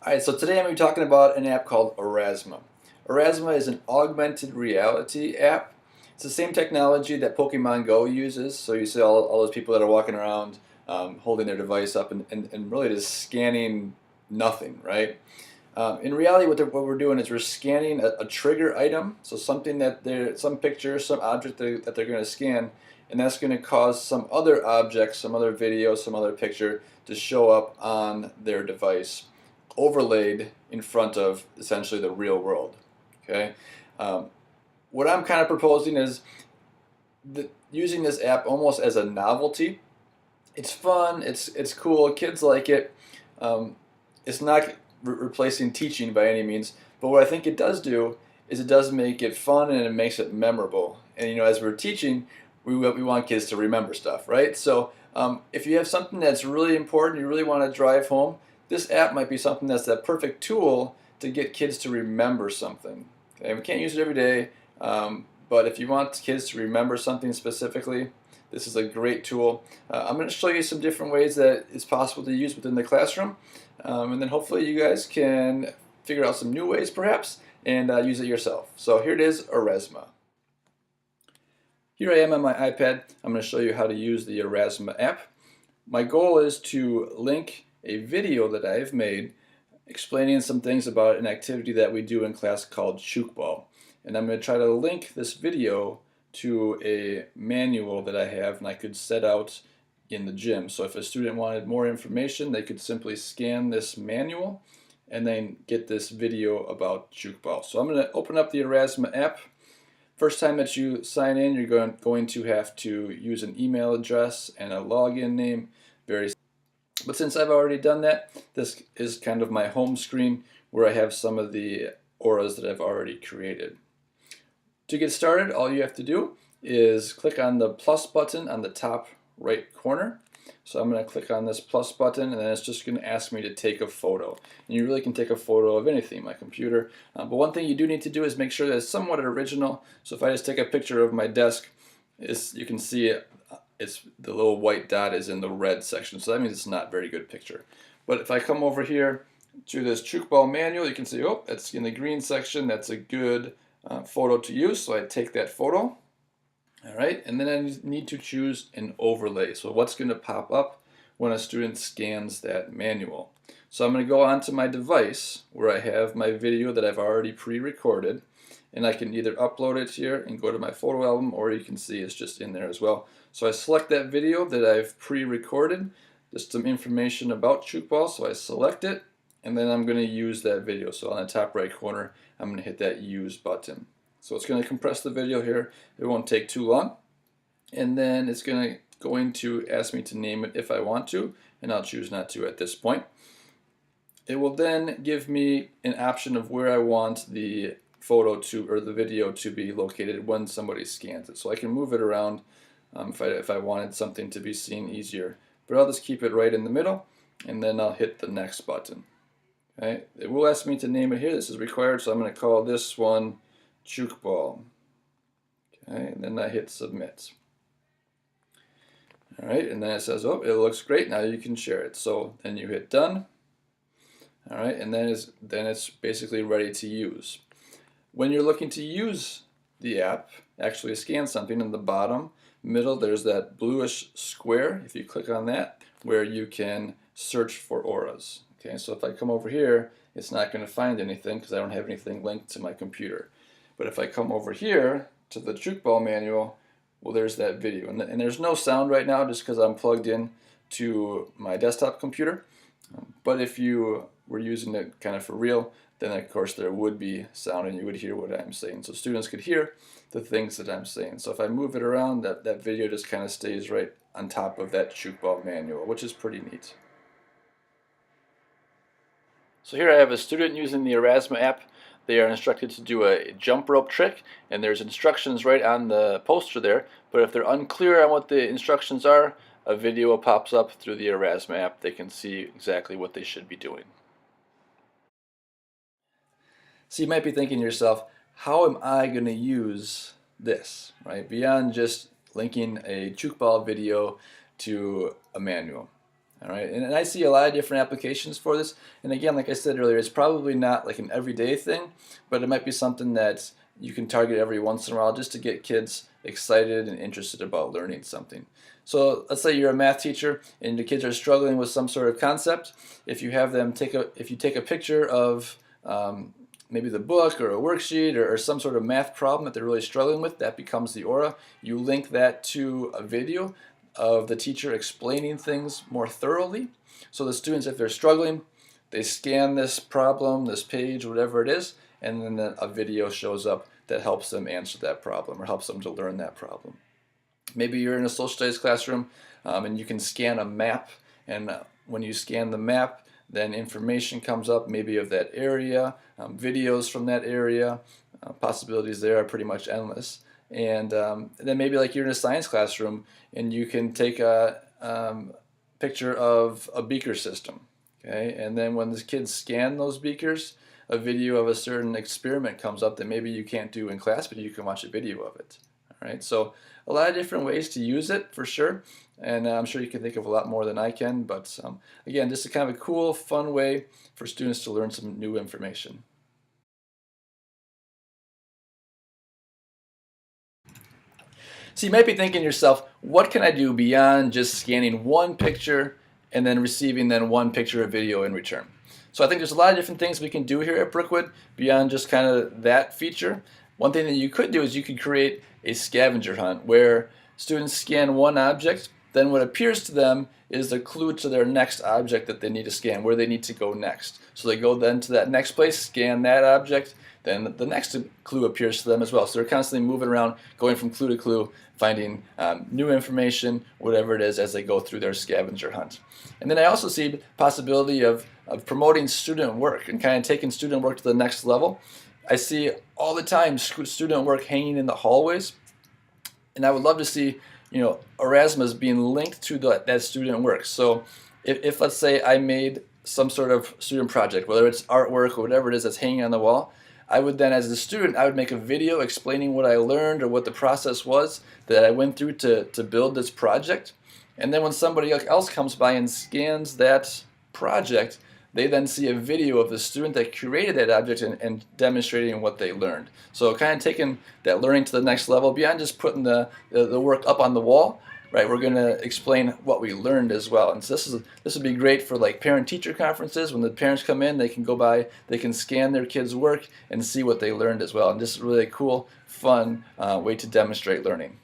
Alright, so today I'm going to be talking about an app called Aurasma. Aurasma is an augmented reality app. It's the same technology that Pokemon Go uses, so you see all those people that are walking around holding their device up and really just scanning nothing, right? In reality, what we're doing is we're scanning a trigger item, so something some picture, some object that they're going to scan, and that's going to cause some other object, some other video, some other picture to show up on their device, overlaid in front of essentially the real world. Okay, what I'm kind of proposing is using this app almost as a novelty. It's fun. It's cool. Kids like it. It's not replacing teaching by any means, but what I think it does do is it does make it fun and it makes it memorable. And as we're teaching, we want kids to remember stuff, right? So if you have something that's really important, you really want to drive home, this app might be something that's that perfect tool to get kids to remember something. Okay? We can't use it every day, but if you want kids to remember something specifically, this is a great tool. I'm going to show you some different ways that it's possible to use within the classroom, and then hopefully you guys can figure out some new ways perhaps and use it yourself. So here it is, Aurasma. Here I am on my iPad. I'm going to show you how to use the Aurasma app. My goal is to link a video that I've made explaining some things about an activity that we do in class called Chukball. And I'm going to try to link this video to a manual that I have and I could set out in the gym. So if a student wanted more information, they could simply scan this manual and then get this video about Chukball. So I'm going to open up the Aurasma app. First time that you sign in, you're going to have to use an email address and a login name. But since I've already done that, this is kind of my home screen where I have some of the auras that I've already created. To get started, all you have to do is click on the plus button on the top right corner. So I'm going to click on this plus button and then it's just going to ask me to take a photo. And you really can take a photo of anything, my computer. But one thing you do need to do is make sure that it's somewhat original. So if I just take a picture of my desk, you can see it's the little white dot is in the red section. So that means it's not a very good picture. But if I come over here to this Chukball manual, you can see, oh, it's in the green section. That's a good photo to use. So I take that photo. All right, and then I need to choose an overlay. So what's going to pop up when a student scans that manual? So I'm going to go onto my device where I have my video that I've already pre-recorded, and I can either upload it here and go to my photo album, or you can see it's just in there as well. So I select that video that I've pre-recorded, just some information about Chukball, so I select it, and then I'm going to use that video. So on the top right corner, I'm going to hit that use button. So it's going to compress the video here. It won't take too long. And then it's going to ask me to name it if I want to, and I'll choose not to at this point. It will then give me an option of where I want the photo to, or the video to be located when somebody scans it. So I can move it around if I wanted something to be seen easier. But I'll just keep it right in the middle, and then I'll hit the next button. Okay? It will ask me to name it here. This is required, so I'm going to call this one Chukball. Okay, and then I hit submit. Alright, and then it says, oh, it looks great, now you can share it. So then you hit done. Alright, and then it's basically ready to use. When you're looking to use the app, actually scan something, in the bottom middle there's that bluish square. If you click on that, where you can search for auras. Okay, so if I come over here, it's not going to find anything because I don't have anything linked to my computer. But if I come over here to the Chukball manual, well, there's that video. And there's no sound right now just because I'm plugged in to my desktop computer. But if you were using it kind of for real, then of course there would be sound and you would hear what I'm saying. So students could hear the things that I'm saying. So if I move it around, that video just kind of stays right on top of that Chukball manual, which is pretty neat. So here I have a student using the Aurasma app. They are instructed to do a jump rope trick, and there's instructions right on the poster there, but if they're unclear on what the instructions are, a video pops up through the Aurasma app. They can see exactly what they should be doing. So you might be thinking to yourself, how am I going to use this, right? Beyond just linking a Chukball video to a manual. All right, and I see a lot of different applications for this. And again, like I said earlier, it's probably not like an everyday thing, but it might be something that you can target every once in a while just to get kids excited and interested about learning something. So let's say you're a math teacher and the kids are struggling with some sort of concept. If you have them take a picture of maybe the book or a worksheet or some sort of math problem that they're really struggling with, that becomes the aura. You link that to a video of the teacher explaining things more thoroughly. So the students, if they're struggling, they scan this problem, this page, whatever it is, and then a video shows up that helps them answer that problem or helps them to learn that problem. Maybe you're in a social studies classroom and you can scan a map, and when you scan the map, then information comes up maybe of that area, videos from that area. Possibilities there are pretty much endless. And then maybe like you're in a science classroom and you can take a picture of a beaker system, okay? And then when the kids scan those beakers, a video of a certain experiment comes up that maybe you can't do in class, but you can watch a video of it. All right, so a lot of different ways to use it for sure, and I'm sure you can think of a lot more than I can, but again, just a kind of a cool, fun way for students to learn some new information. So you might be thinking to yourself, what can I do beyond just scanning one picture and then receiving one picture or video in return? So I think there's a lot of different things we can do here at Brookwood beyond just kind of that feature. One thing that you could do is you could create a scavenger hunt where students scan one object, then what appears to them is the clue to their next object that they need to scan, where they need to go next. So they go then to that next place, scan that object, then the next clue appears to them as well. So they're constantly moving around, going from clue to clue, finding new information, whatever it is, as they go through their scavenger hunt. And then I also see possibility of promoting student work and kind of taking student work to the next level. I see all the time student work hanging in the hallways, and I would love to see, Aurasma being linked to that student work. So if let's say I made some sort of student project, whether it's artwork or whatever it is that's hanging on the wall, I would then, as a student, I would make a video explaining what I learned or what the process was that I went through to build this project. And then when somebody else comes by and scans that project, they then see a video of the student that created that object and demonstrating what they learned. So kind of taking that learning to the next level beyond just putting the work up on the wall, right? We're going to explain what we learned as well. And so this would be great for like parent-teacher conferences. When the parents come in, they can go by, they can scan their kids' work and see what they learned as well. And this is really a cool, fun way to demonstrate learning.